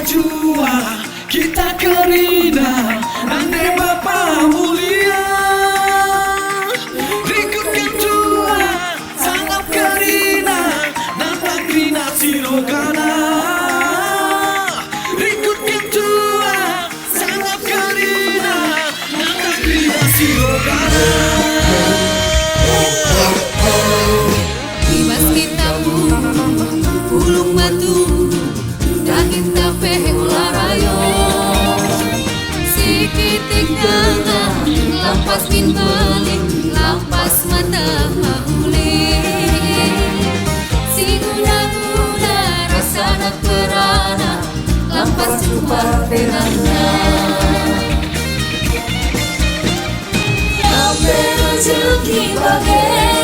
jua kita kerina ande Bapa mulia. Rikutkan jua sangat kerina nampak kerina sirokana. Rikutkan jua sangat kerina nampak kerina sirokana. Ibas kita pulung batu dah kita pehek larayo sikitik ganga lampas bin balik lampas mata mahuli si guna-guna rasa nak perana lampas jumpa perana sampai rezeki bagai